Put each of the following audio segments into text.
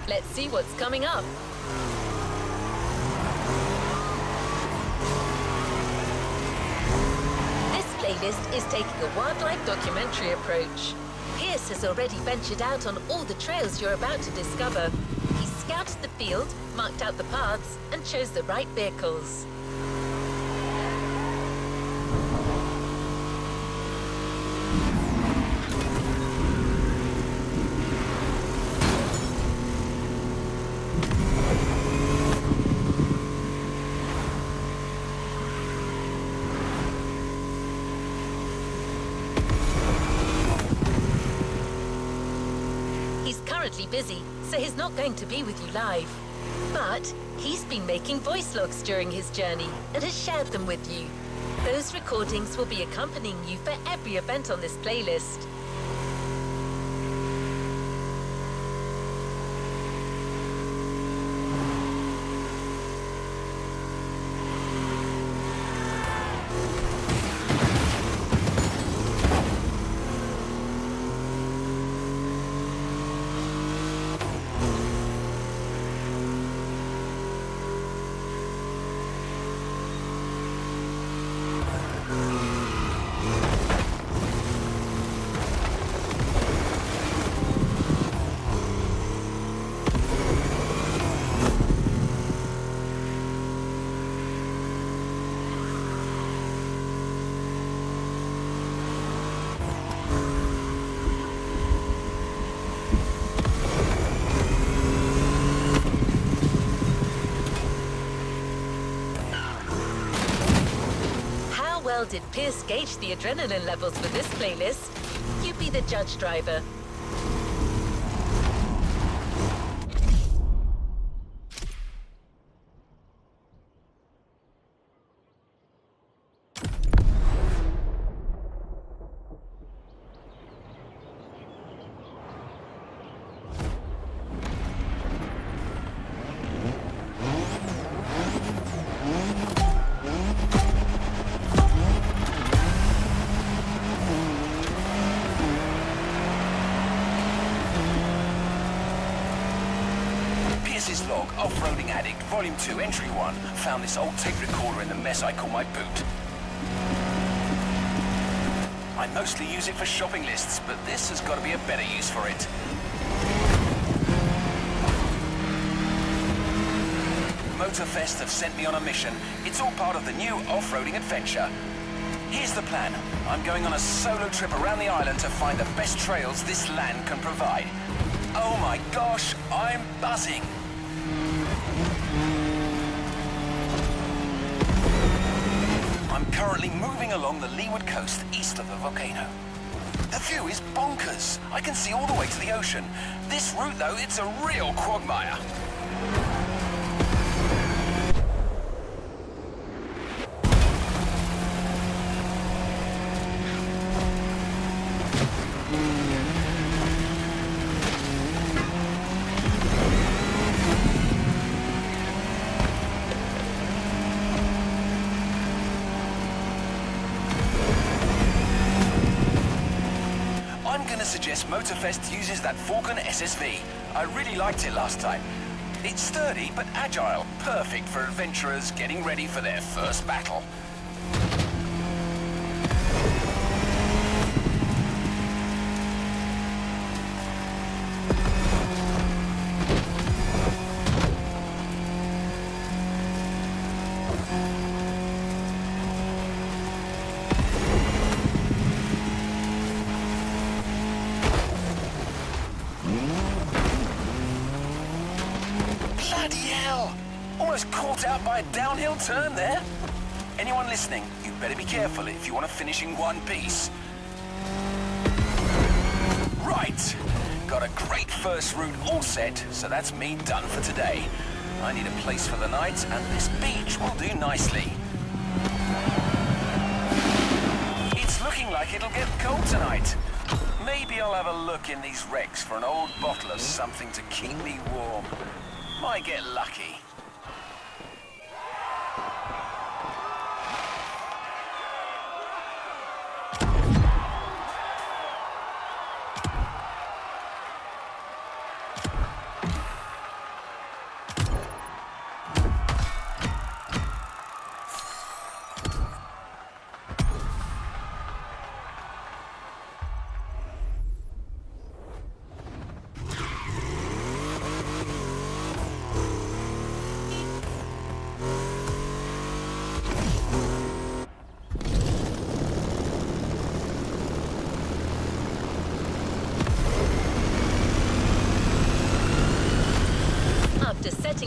Let's see what's coming up. This playlist is taking a wildlife documentary approach. Pierce has already ventured out on all the trails you're about to discover. He scouted the field, marked out the paths, and chose the right vehicles. Busy, so he's not going to be with you live. But he's been making voice logs during his journey and has shared them with you. Those recordings will be accompanying you for every event on this playlist. Well, did Pierce gauge the adrenaline levels for this playlist? You be the judge, driver. Log, Off-Roading Addict, Volume 2, Entry 1. Found this old tape recorder in the mess I call my boot. I mostly use it for shopping lists, but this has got to be a better use for it. Motorfest have sent me on a mission. It's all part of the new off-roading adventure. Here's the plan. I'm going on a solo trip around the island to find the best trails this land can provide. Oh my gosh, I'm buzzing. I'm currently moving along the leeward coast east of the volcano. The view is bonkers. I can see all the way to the ocean. This route, though, it's a real quagmire. Suggest Motorfest uses that Falcon SSV. I really liked it last time. It's sturdy but agile, perfect for adventurers getting ready for their first battle. Almost caught out by a downhill turn there. Anyone listening, you better be careful if you want to finish in one piece. Right, got a great first route all set, so that's me done for today. I need a place for the night, and this beach will do nicely. It's looking like it'll get cold tonight. Maybe I'll have a look in these wrecks for an old bottle of something to keep me warm. Might get lucky.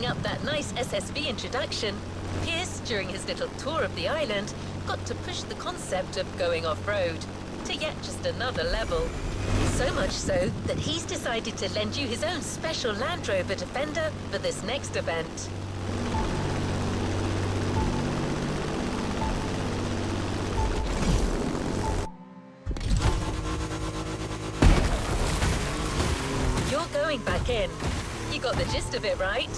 up that nice SSV introduction, Pierce, during his little tour of the island, got to push the concept of going off-road to yet just another level. So much so that he's decided to lend you his own special Land Rover Defender for this next event. You're going back in. You got the gist of it, right?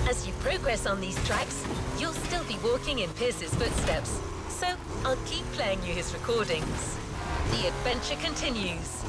As you progress on these tracks, you'll still be walking in Pierce's footsteps, so I'll keep playing you his recordings. The adventure continues.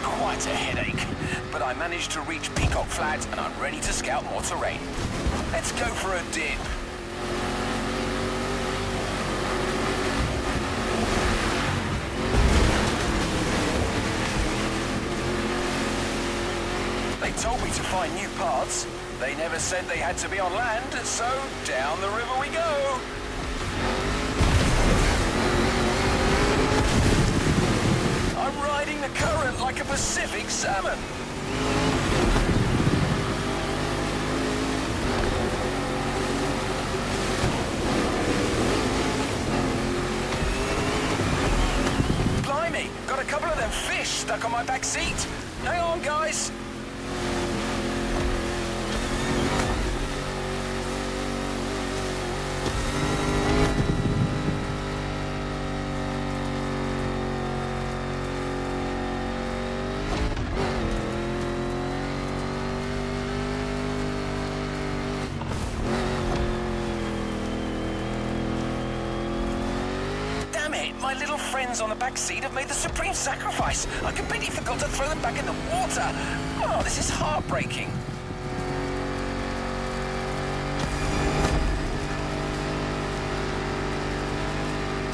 Quite a headache, but I managed to reach Peacock Flat and I'm ready to scout more terrain. Let's go for a dip. They told me to find new paths. They never said they had to be on land, so down the river we go. I'm riding the current like a Pacific salmon. Blimey, got a couple of them fish stuck on my back seat. Hang on, guys. My little friends on the back seat have made the supreme sacrifice. I completely forgot to throw them back in the water. Oh, this is heartbreaking.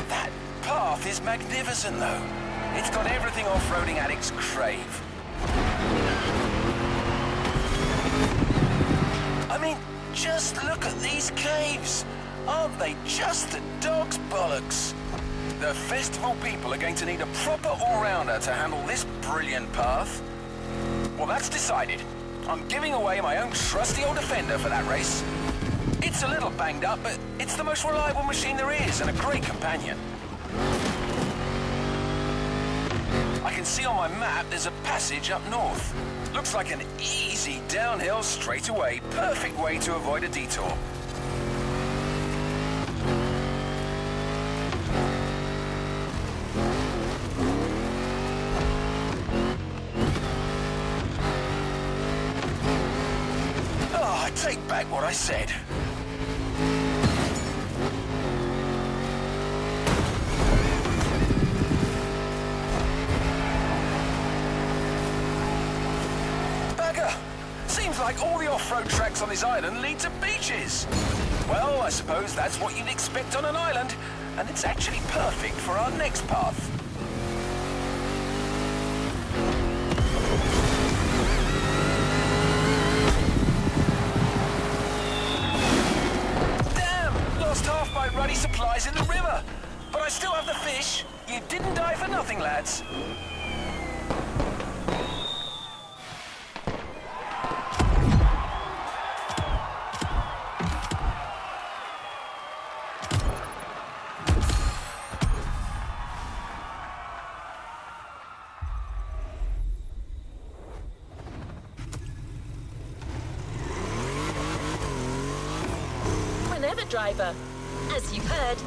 That path is magnificent, though. It's got everything off-roading addicts crave. I mean, just look at these caves. Aren't they just the dog's bollocks? The festival people are going to need a proper all-rounder to handle this brilliant path. Well, that's decided. I'm giving away my own trusty old Defender for that race. It's a little banged up, but it's the most reliable machine there is and a great companion. I can see on my map there's a passage up north. Looks like an easy downhill straightaway. Perfect way to avoid a detour. Take back what I said. Bagger! Seems like all the off-road tracks on this island lead to beaches. Well, I suppose that's what you'd expect on an island, and it's actually perfect for our next path. Ruddy supplies in the river, but I still have the fish. You didn't die for nothing, lads. Whenever, driver. As you've heard,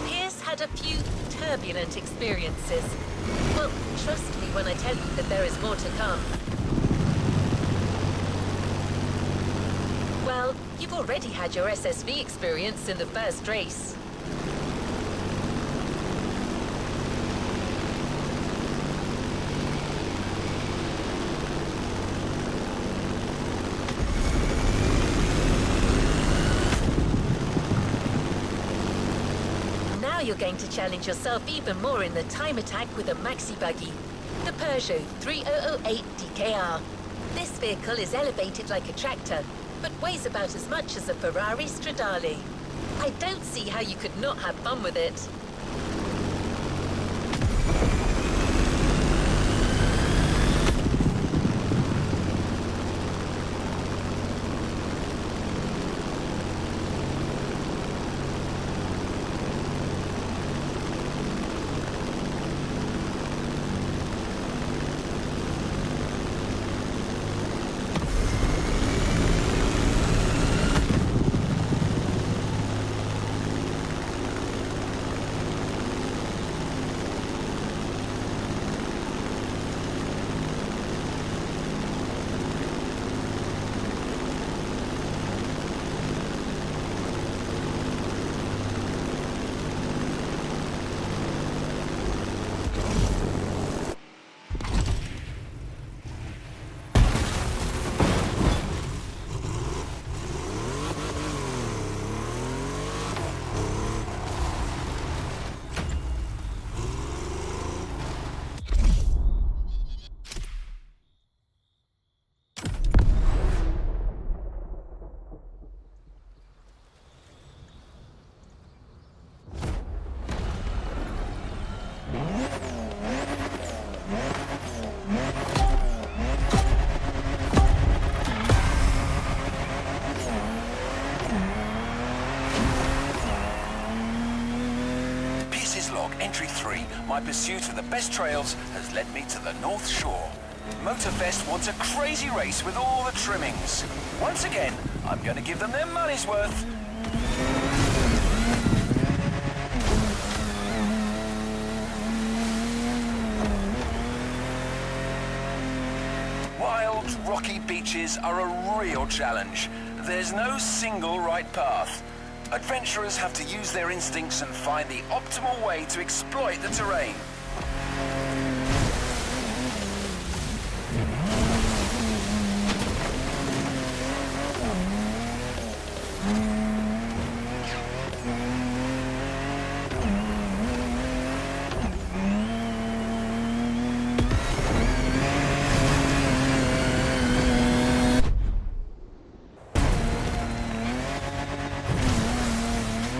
Pierce had a few turbulent experiences. Well, trust me when I tell you that there is more to come. You've already had your SSV experience in the first race. Now you're going to challenge yourself even more in the time attack with a maxi buggy, the Peugeot 3008 DKR. This vehicle is elevated like a tractor, but weighs about as much as a Ferrari Stradale. I don't see how you could not have fun with it. Entry 3, my pursuit of the best trails has led me to the North Shore. Motorfest wants a crazy race with all the trimmings. Once again, I'm going to give them their money's worth. Wild, rocky beaches are a real challenge. There's no single right path. Adventurers have to use their instincts and find the optimal way to exploit the terrain.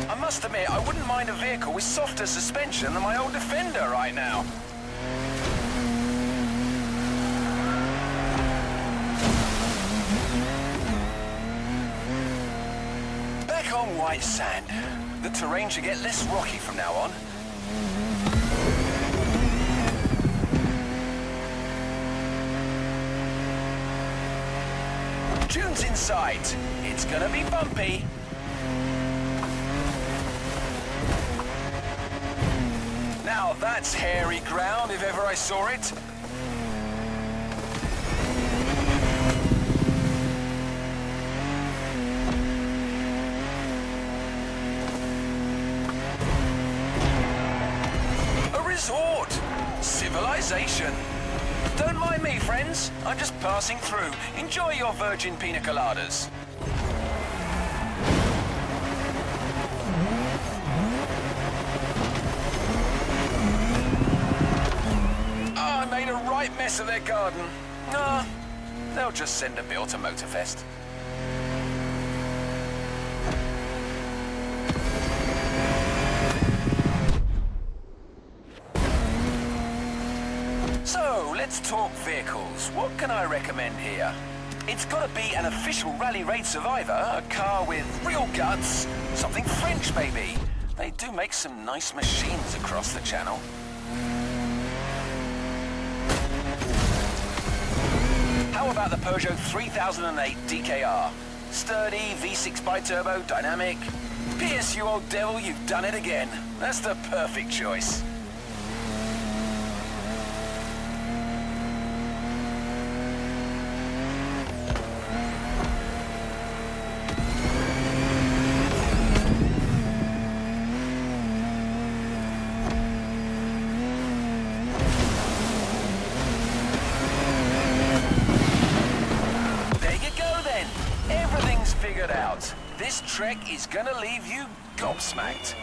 I must admit, I wouldn't mind a vehicle with softer suspension than my old Defender right now. Back on white sand. The terrain should get less rocky from now on. Dunes in sight. It's gonna be bumpy. Now that's hairy ground if ever I saw it. A resort. Civilization. Don't mind me, friends. I'm just passing through. Enjoy your virgin pina coladas. Mess of their garden. Nah, they'll just send a bill to Motorfest. So, let's talk vehicles. What can I recommend here? It's gotta be an official Rally Raid Survivor, a car with real guts, something French maybe. They do make some nice machines across the channel. How about the Peugeot 3008 DKR? Sturdy, V6 bi-turbo, dynamic. Pierce, you old devil, you've done it again. That's the perfect choice. This trek is gonna leave you gobsmacked.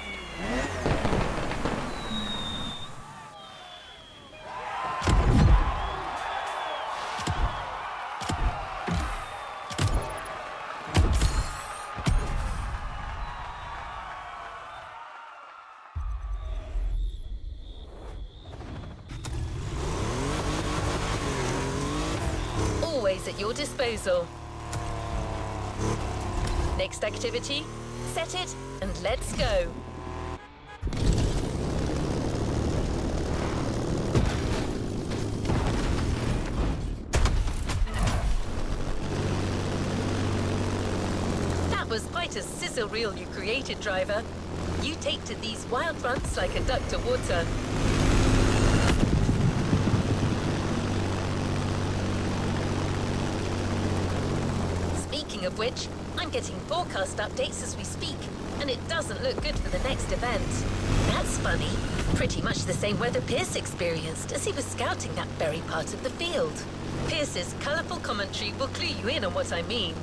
Always at your disposal. Next activity, set it and let's go. That was quite a sizzle reel you created, driver. You take to these wild runs like a duck to water. Speaking of which, I'm getting forecast updates as we speak, and it doesn't look good for the next event. That's funny. Pretty much the same weather Pierce experienced as he was scouting that very part of the field. Pierce's colourful commentary will clue you in on what I mean.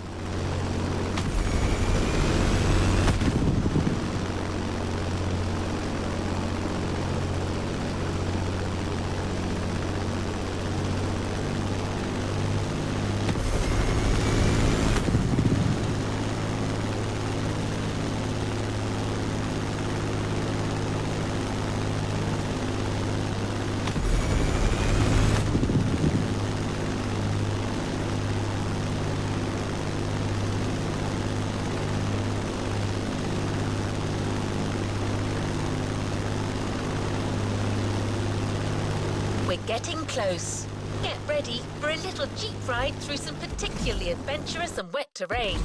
We're getting close. Get ready for a little jeep ride through some particularly adventurous and wet terrain.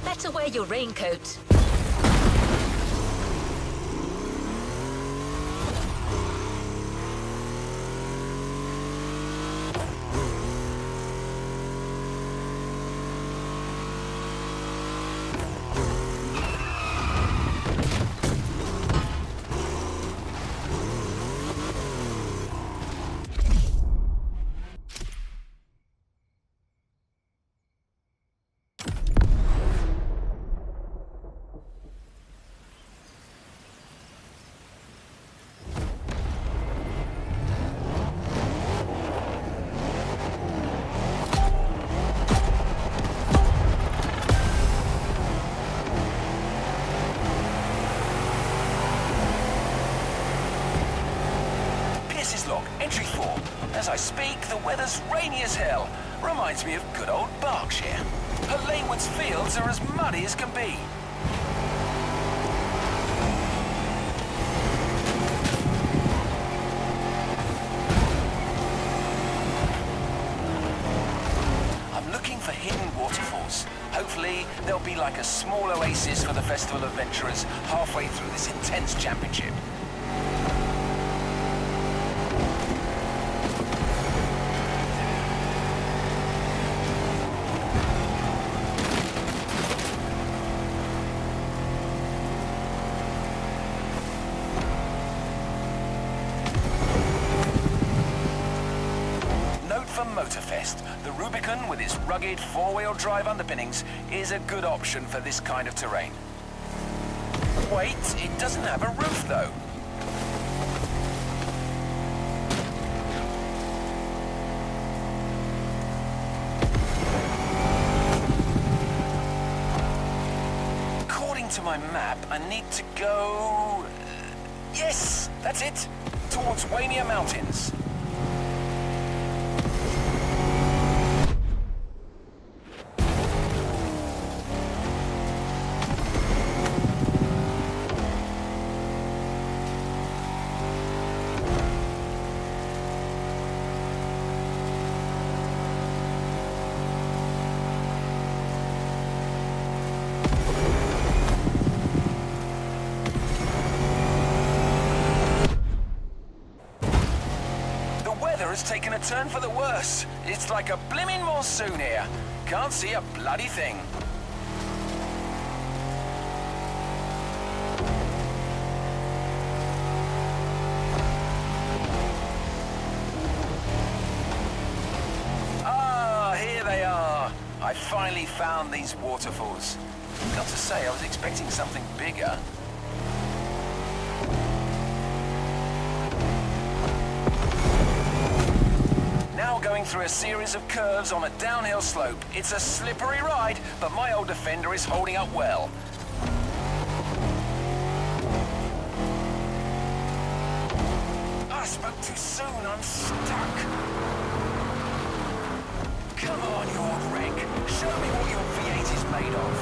Better wear your raincoat. Entry 4. As I speak, the weather's rainy as hell. Reminds me of good old Berkshire. Her Lanewood's fields are as muddy as can be. I'm looking for hidden waterfalls. Hopefully, there'll be like a small oasis for the festival adventurers halfway through this intense championship. For Motorfest, the Rubicon with its rugged four-wheel drive underpinnings is a good option for this kind of terrain. Wait, it doesn't have a roof though. According to my map, I need to go... yes, that's it, towards Waimea Mountains. Has taken a turn for the worse. It's like a blimmin' monsoon here. Can't see a bloody thing. Ah, here they are. I finally found these waterfalls. Got to say, I was expecting something bigger. Now going through a series of curves on a downhill slope. It's a slippery ride, but my old Defender is holding up well. I spoke too soon, I'm stuck. Come on, you old wreck. Show me what your V8 is made of.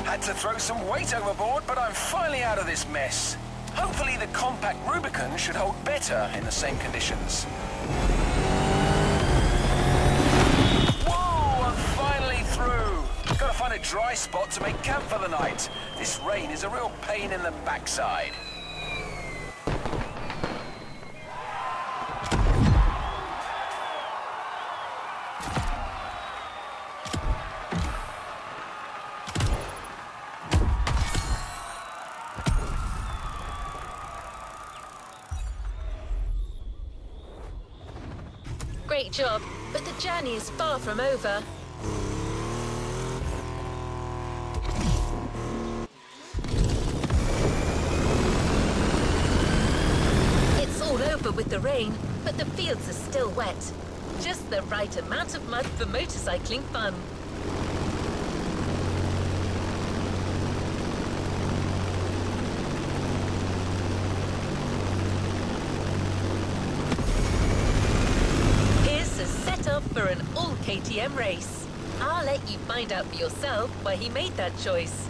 Had to throw some weight overboard, but I'm finally out of this mess. Hopefully the compact Rubicon should hold better in the same conditions. Whoa, I'm finally through. Gotta find a dry spot to make camp for the night. This rain is a real pain in the backside. Great job, but the journey is far from over. It's all over with the rain, but the fields are still wet. Just the right amount of mud for motorcycling fun. For an all KTM race. I'll let you find out for yourself why he made that choice.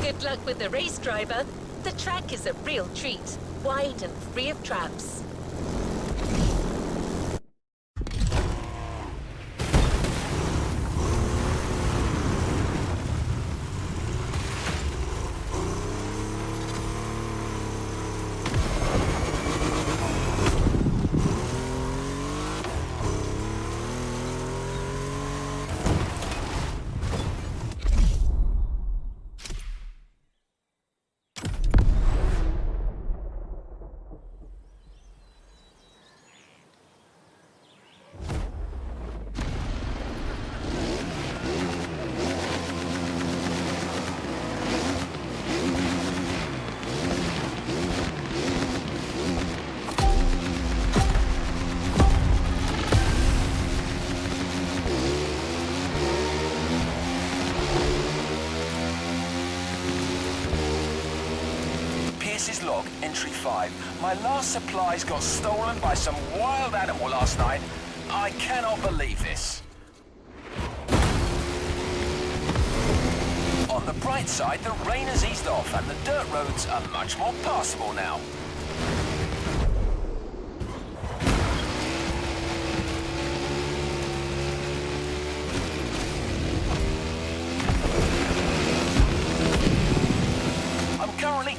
Good luck with the race, driver. The track is a real treat, wide and free of traps. Log, entry 5. My last supplies got stolen by some wild animal last night. I cannot believe this. On the bright side, the rain has eased off and the dirt roads are much more passable now.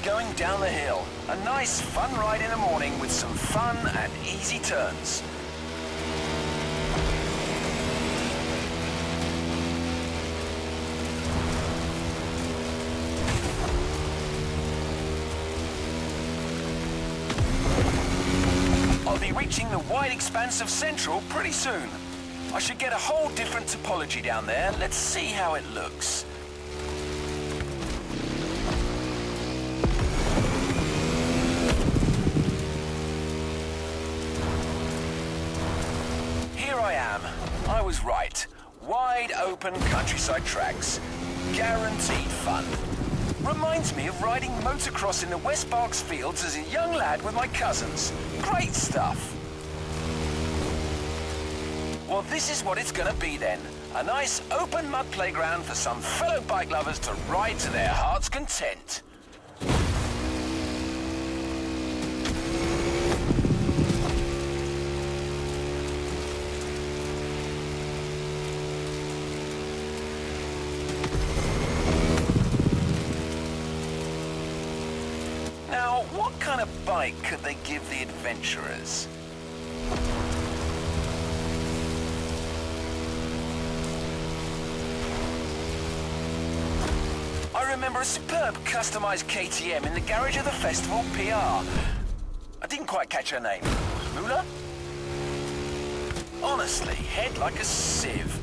Going down the hill. A nice, fun ride in the morning with some fun and easy turns. I'll be reaching the wide expanse of Central pretty soon. I should get a whole different topology down there. Let's see how it looks. Here I am. I was right. Wide open countryside tracks. Guaranteed fun. Reminds me of riding motocross in the West Berks fields as a young lad with my cousins. Great stuff. Well, this is what it's gonna be then. A nice open mud playground for some fellow bike lovers to ride to their heart's content. Now, what kind of bike could they give the adventurers? I remember a superb customized KTM in the garage of the festival PR. I didn't quite catch her name. Mula? Honestly, head like a sieve.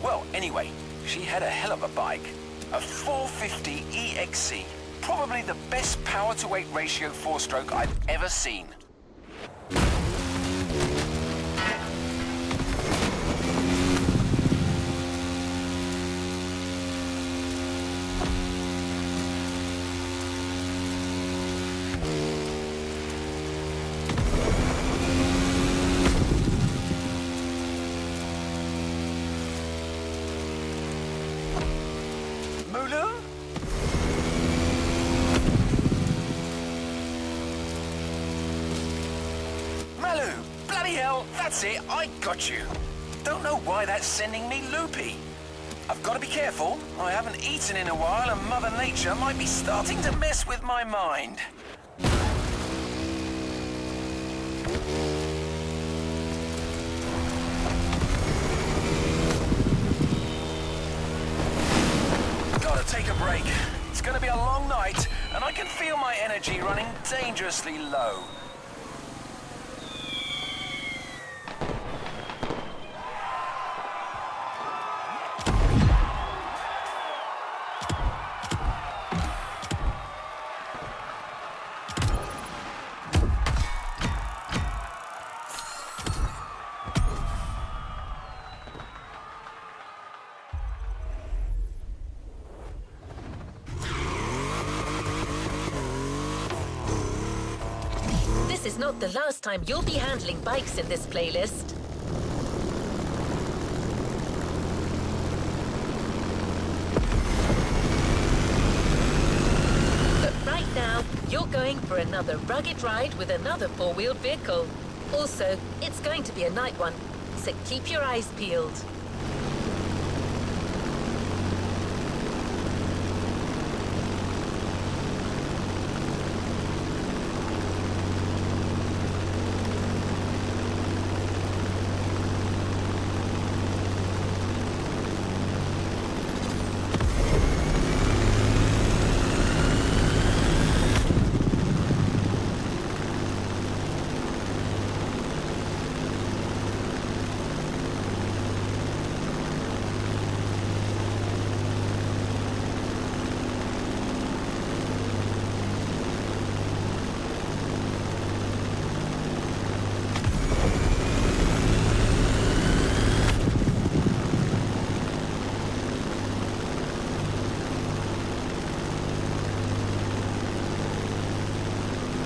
Well, anyway, she had a hell of a bike. A 450 EXC. Probably the best power-to-weight ratio four-stroke I've ever seen. Mulu? Malu! Bloody hell, that's it, I got you. Don't know why that's sending me loopy. I've got to be careful. I haven't eaten in a while and Mother Nature might be starting to mess with my mind. Gotta take a break. It's gonna be a long night, and I can feel my energy running dangerously low. This is not the last time you'll be handling bikes in this playlist. But right now, you're going for another rugged ride with another four-wheeled vehicle. Also, it's going to be a night one, so keep your eyes peeled.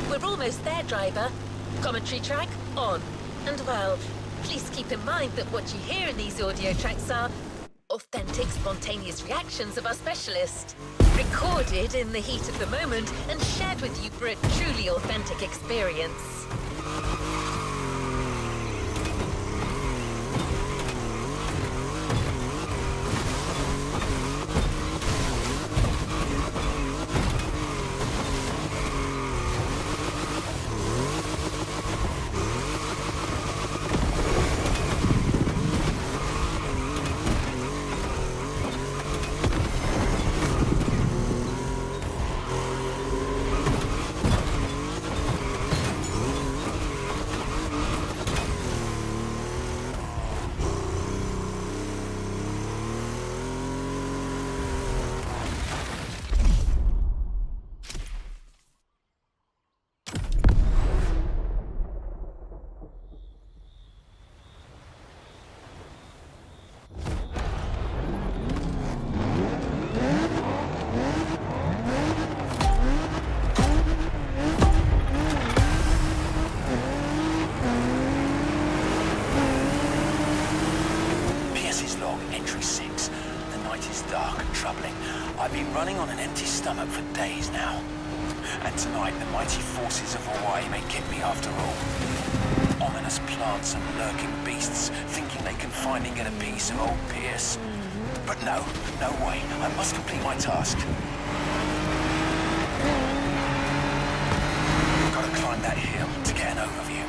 We're almost there, driver. Commentary track on. And well, please keep in mind that what you hear in these audio tracks are authentic, spontaneous reactions of our specialist. Recorded in the heat of the moment and shared with you for a truly authentic experience. empty stomach for days now. And tonight, the mighty forces of Hawaii may get me after all. Ominous plants and lurking beasts, thinking they can finally get a piece of old Pierce. But no, no way. I must complete my task. Gotta climb that hill to get an overview.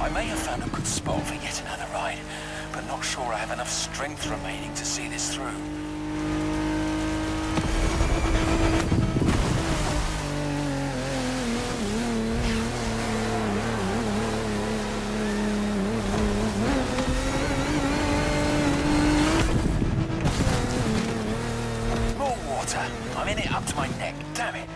I may have found a good spot for yet another ride, but not sure I have enough strength remaining to see this through. More water. I'm in it up to my neck. Damn it.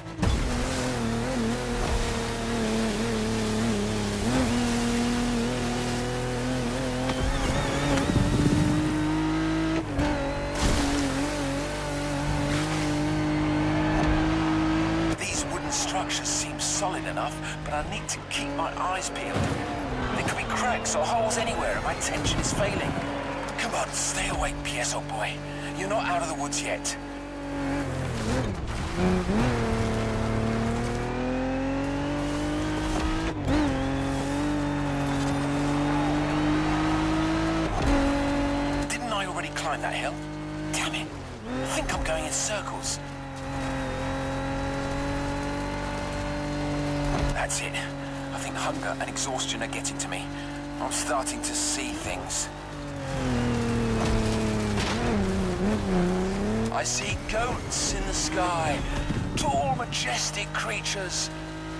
Structure seems solid enough, but I need to keep my eyes peeled. There could be cracks or holes anywhere, and my tension is failing. Come on, stay awake, Pierce, old boy. You're not out of the woods yet. Didn't I already climb that hill? Damn it. I think I'm going in circles. That's it. I think hunger and exhaustion are getting to me. I'm starting to see things. I see goats in the sky. Tall, majestic creatures.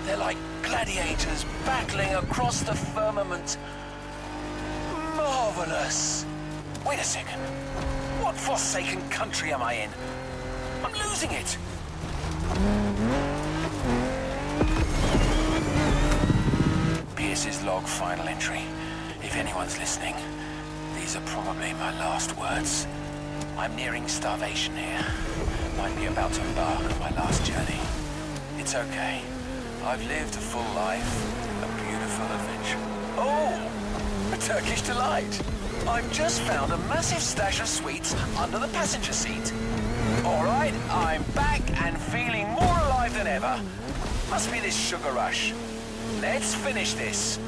They're like gladiators battling across the firmament. Marvelous. Wait a second. What forsaken country am I in? I'm losing it. Pierce's log final entry. If anyone's listening, these are probably my last words. I'm nearing starvation here. Might be about to embark on my last journey. It's okay. I've lived a full life, a beautiful adventure. Oh! A Turkish delight! I've just found a massive stash of sweets under the passenger seat. Alright, I'm back and feeling more alive than ever. Must be this sugar rush. Let's finish this.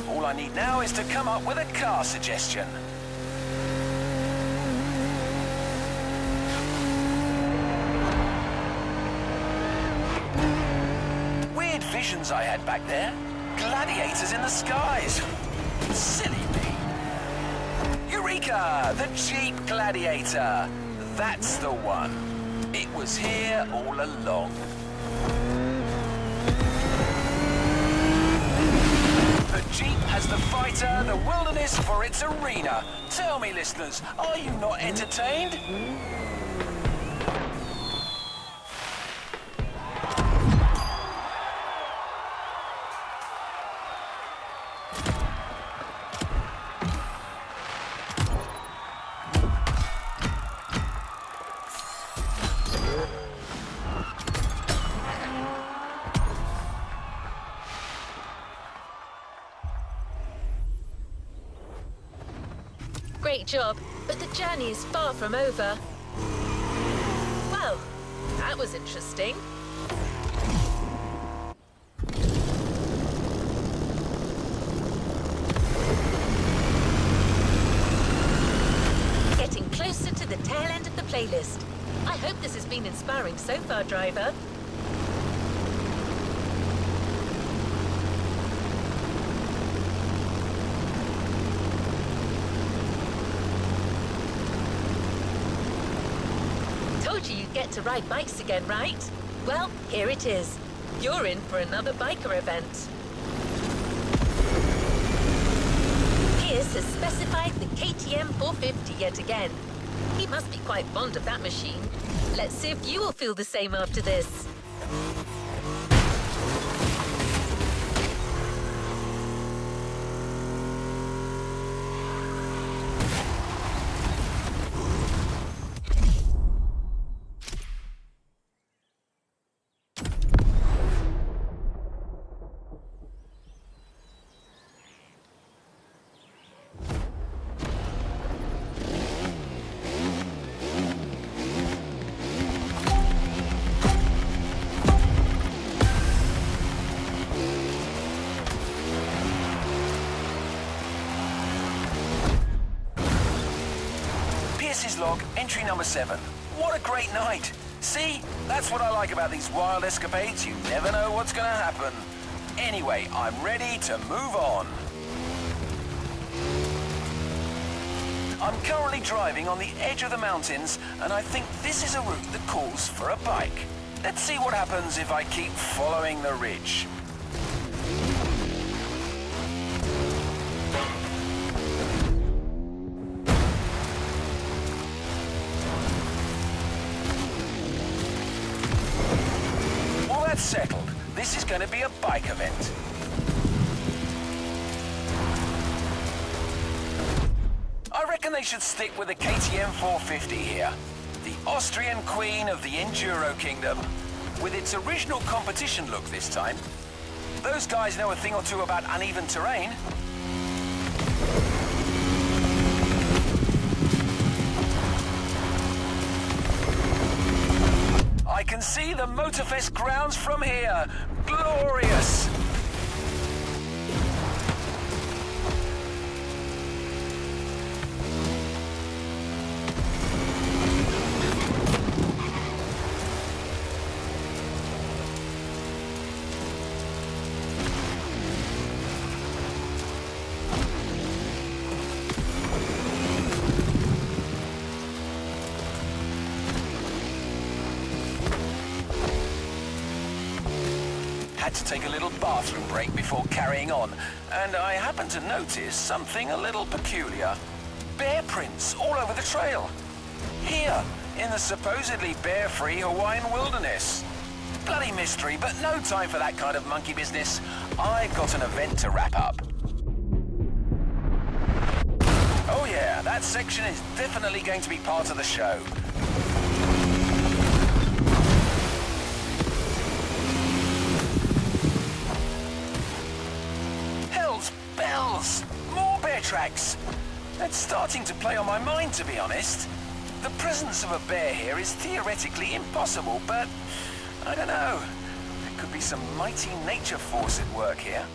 All I need now is to come up with a car suggestion. Weird visions I had back there. Gladiators in the skies. Silly me. Eureka! The Jeep Gladiator. That's the one. It was here all along. The Jeep has the fighter, the wilderness for its arena. Tell me, listeners, are you not entertained? Great job, but the journey is far from over. Well, that was interesting. Getting closer to the tail end of the playlist. I hope this has been inspiring so far, driver. Told you you'd get to ride bikes again, right? Well, here it is. You're in for another biker event. Pierce has specified the KTM 450 yet again. He must be quite fond of that machine. Let's see if you will feel the same after this. Race log, entry number 7. What a great night! See? That's what I like about these wild escapades. You never know what's gonna happen. Anyway, I'm ready to move on. I'm currently driving on the edge of the mountains, and I think this is a route that calls for a bike. Let's see what happens if I keep following the ridge. Well, that's settled. This is going to be a bike event. I reckon they should stick with the KTM 450 here. The Austrian queen of the Enduro Kingdom, with its original competition look this time. Those guys know a thing or two about uneven terrain. I can see the Motorfest grounds from here. Glorious! Had to take a little bathroom break before carrying on, and I happened to notice something a little peculiar. Bear prints all over the trail. Here, in the supposedly bear-free Hawaiian wilderness. Bloody mystery, but no time for that kind of monkey business. I've got an event to wrap up. Oh yeah, that section is definitely going to be part of the show. Bells! More bear tracks! That's starting to play on my mind, to be honest. The presence of a bear here is theoretically impossible, but I don't know. There could be some mighty nature force at work here.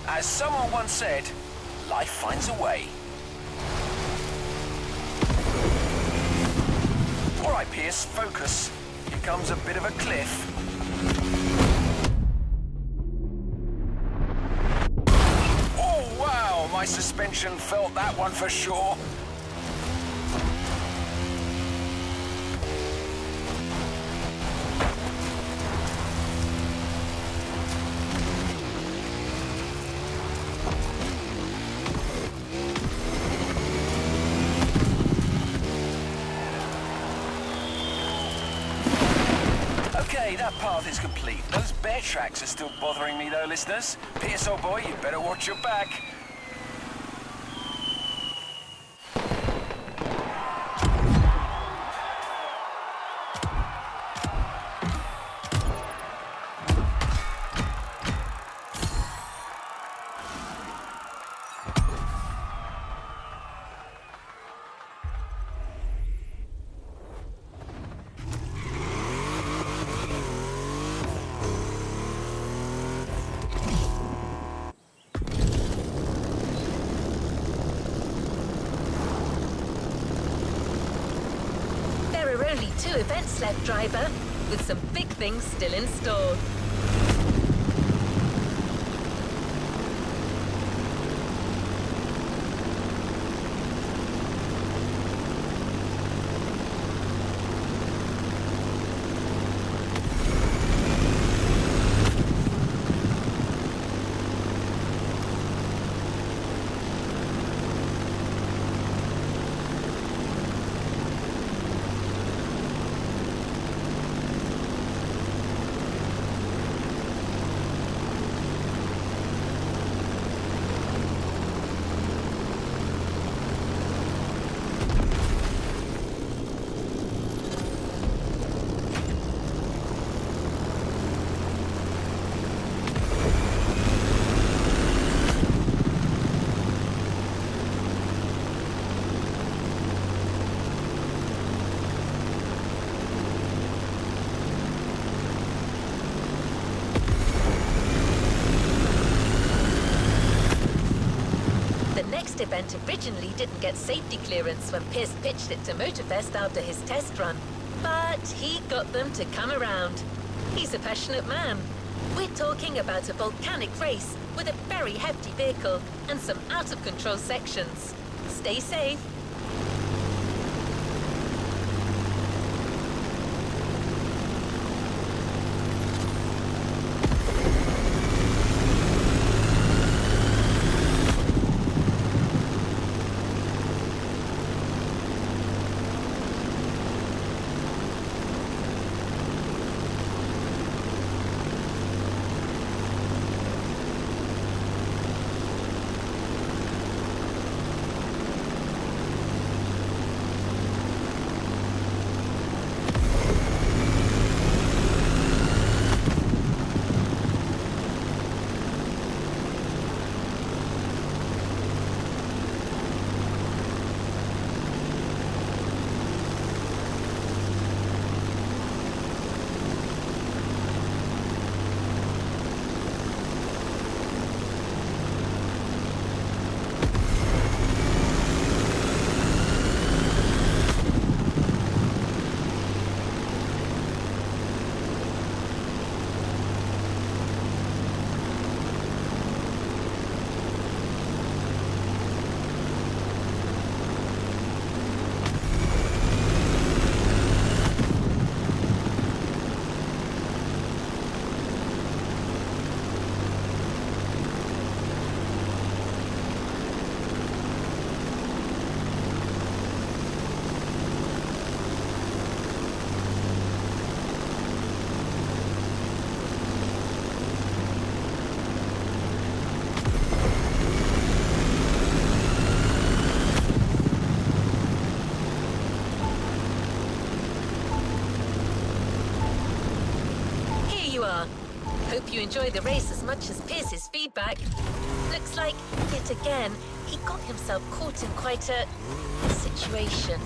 As someone once said, life finds a way. All right, Pierce, focus. Here comes a bit of a cliff. My suspension felt that one for sure. Okay, that path is complete. Those bear tracks are still bothering me though, listeners. Pierce, old boy, you better watch your back. Only 2 events left, driver, with some big things still in store. event originally didn't get safety clearance when Pierce pitched it to Motorfest after his test run. But he got them to come around. He's a passionate man. We're talking about a volcanic race with a very hefty vehicle and some out-of-control sections. Stay safe. Hope you enjoy the race as much as Pierce's feedback. Looks like, yet again, he got himself caught in quite a situation.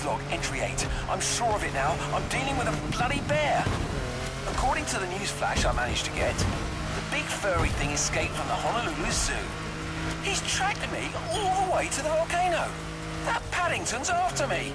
Log, entry 8. I'm sure of it now. I'm dealing with a bloody bear. According to the news flash I managed to get, the big furry thing escaped from the Honolulu Zoo. He's tracked me all the way to the volcano. That Paddington's after me.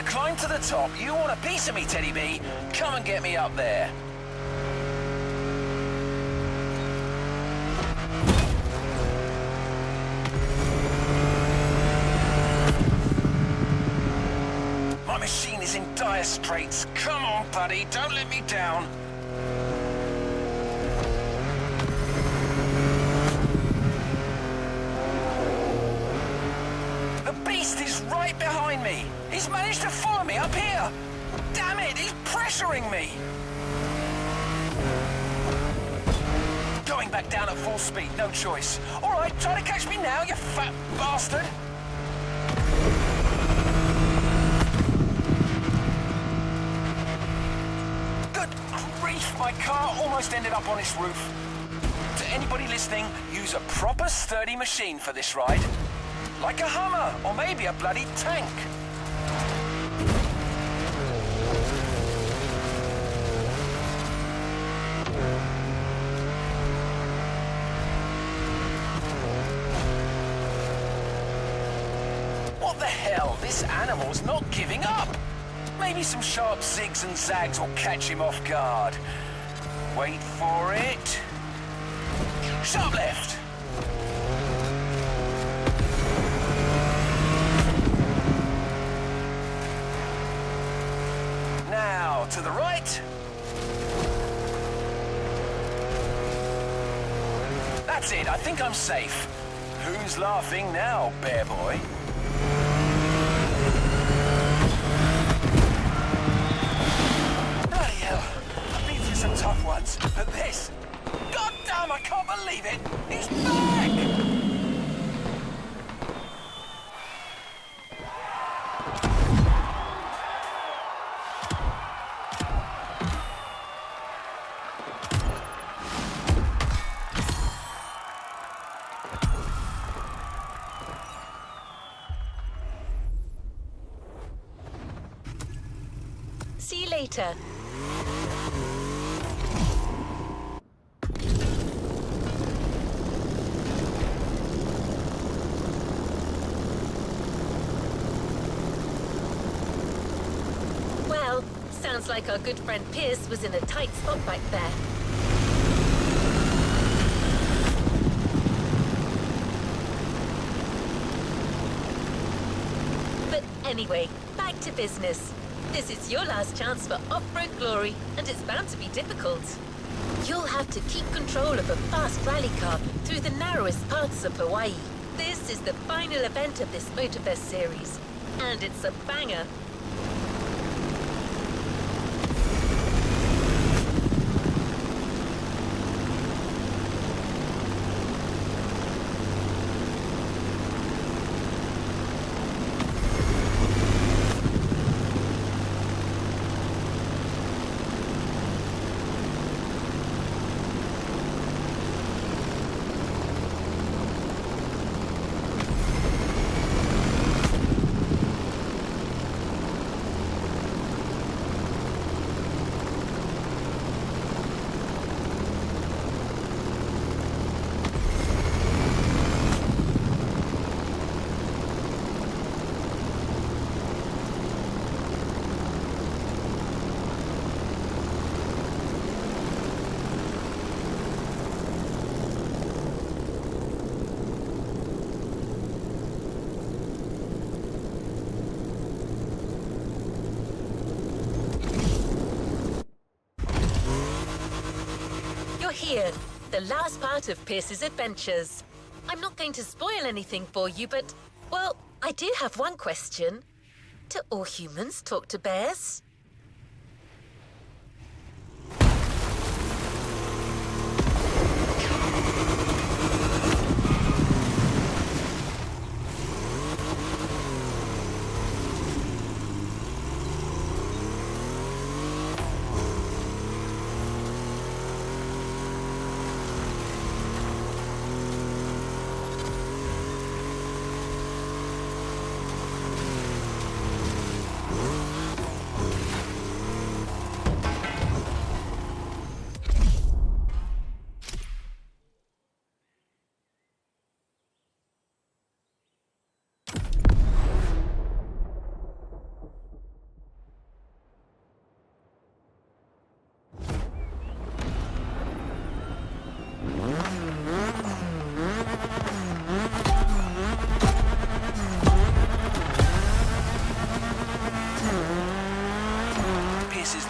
Climb to the top. You want a piece of me, Teddy B? Come and get me up there. My machine is in dire straits. Come on, buddy. Don't let me down. The beast is right behind me. He's managed to follow me up here! Damn it, he's pressuring me! Going back down at full speed, no choice. Alright, try to catch me now, you fat bastard! Good grief, my car almost ended up on its roof. To anybody listening, use a proper sturdy machine for this ride. Like a Hummer, or maybe a bloody tank. hell, this animal's not giving up. Maybe some sharp zigs and zags will catch him off guard. Wait for it. Sharp left. Now, to the right. That's it, I think I'm safe. Who's laughing now, bear boy? Bloody hell, I've been through some tough ones, but this... God damn, I can't believe it! He's back! See you later. Well, sounds like our good friend Pierce was in a tight spot back there. But anyway, back to business. This is your last chance for off-road glory, and it's bound to be difficult. You'll have to keep control of a fast rally car through the narrowest parts of Hawaii. This is the final event of this Motorfest series, and it's a banger. Here, the last part of Pierce's adventures. I'm not going to spoil anything for you, but, well, I do have one question. Do all humans talk to bears?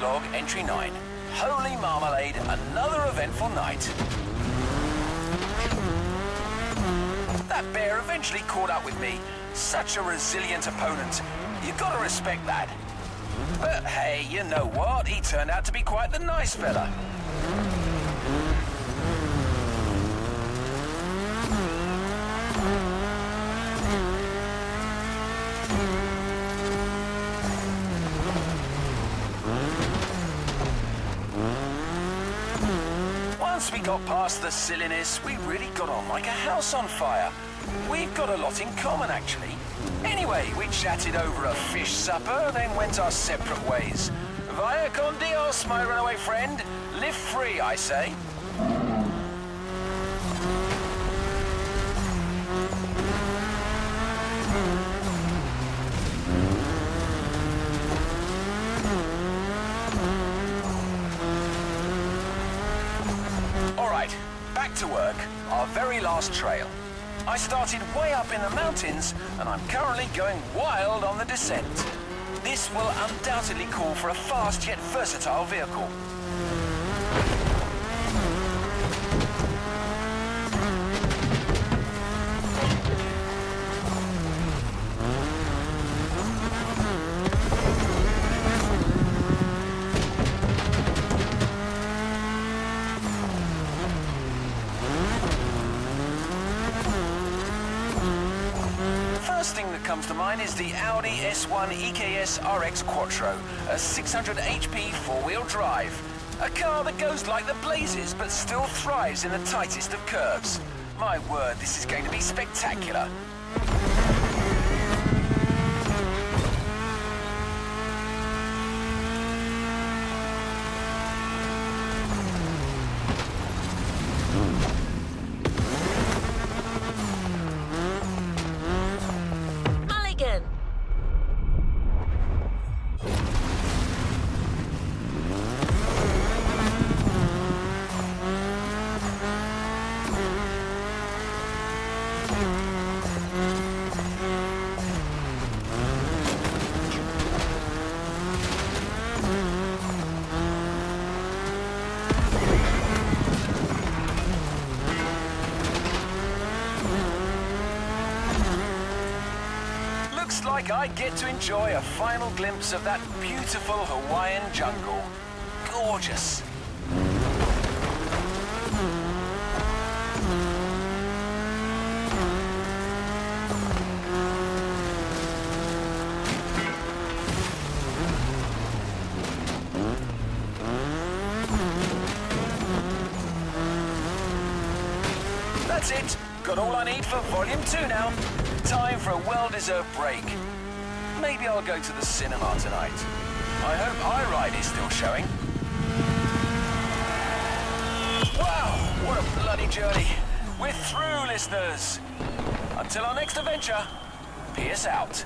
Log entry 9. Holy marmalade, another eventful night. That bear eventually caught up with me. Such a resilient opponent. You gotta respect that. But hey, you know what? He turned out to be quite the nice fella. Once we got past the silliness, we really got on like a house on fire. We've got a lot in common, actually. Anyway, we chatted over a fish supper, then went our separate ways. Vaya con Dios, my runaway friend. Live free, I say. very last trail. I started way up in the mountains, and I'm currently going wild on the descent. This will undoubtedly call for a fast yet versatile vehicle. First thing that comes to mind is the Audi S1 EKS RX Quattro, a 600 HP four-wheel drive. A car that goes like the blazes but still thrives in the tightest of curves. My word, this is going to be spectacular. Mulligan! Looks like I get to enjoy a final glimpse of that beautiful Hawaiian jungle. Gorgeous. That's it. Got all I need for Volume 2 now. Time for a well-deserved break. Maybe I'll go to the cinema tonight. I hope iRide is still showing. Wow, what a bloody journey. We're through, listeners. Until our next adventure, peace out.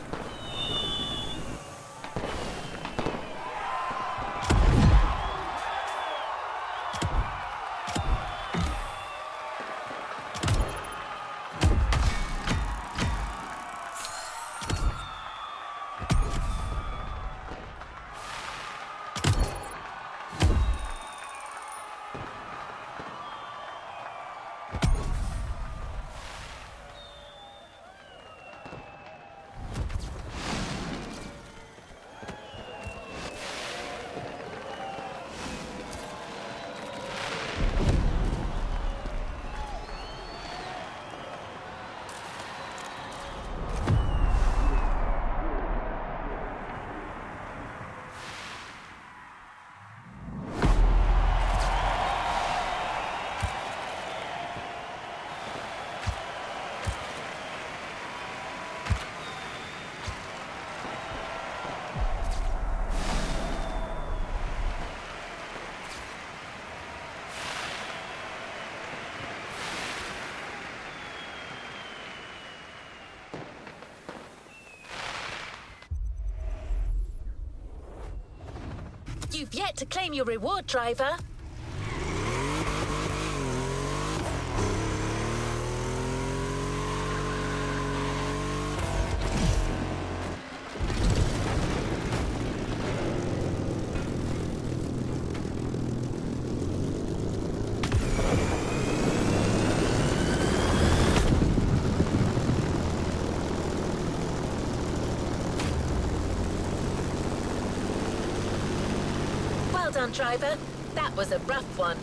You've yet to claim your reward, driver. Well done, driver. That was a rough one.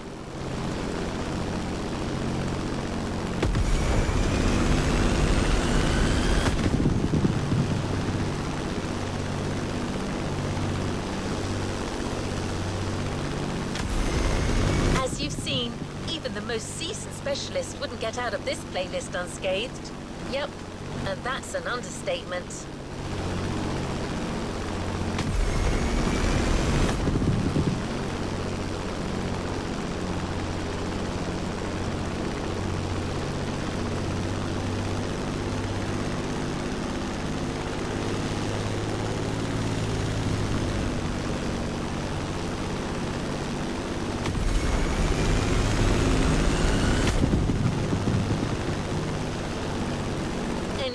As you've seen, even the most seasoned specialist wouldn't get out of this playlist unscathed. Yep, and that's an understatement.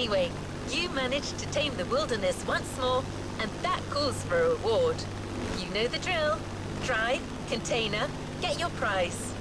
Anyway, you managed to tame the wilderness once more, and that calls for a reward. You know the drill. Drive, container, get your prize.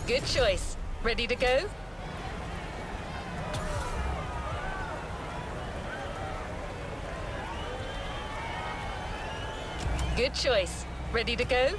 Good choice. Ready to go? Good choice. Ready to go?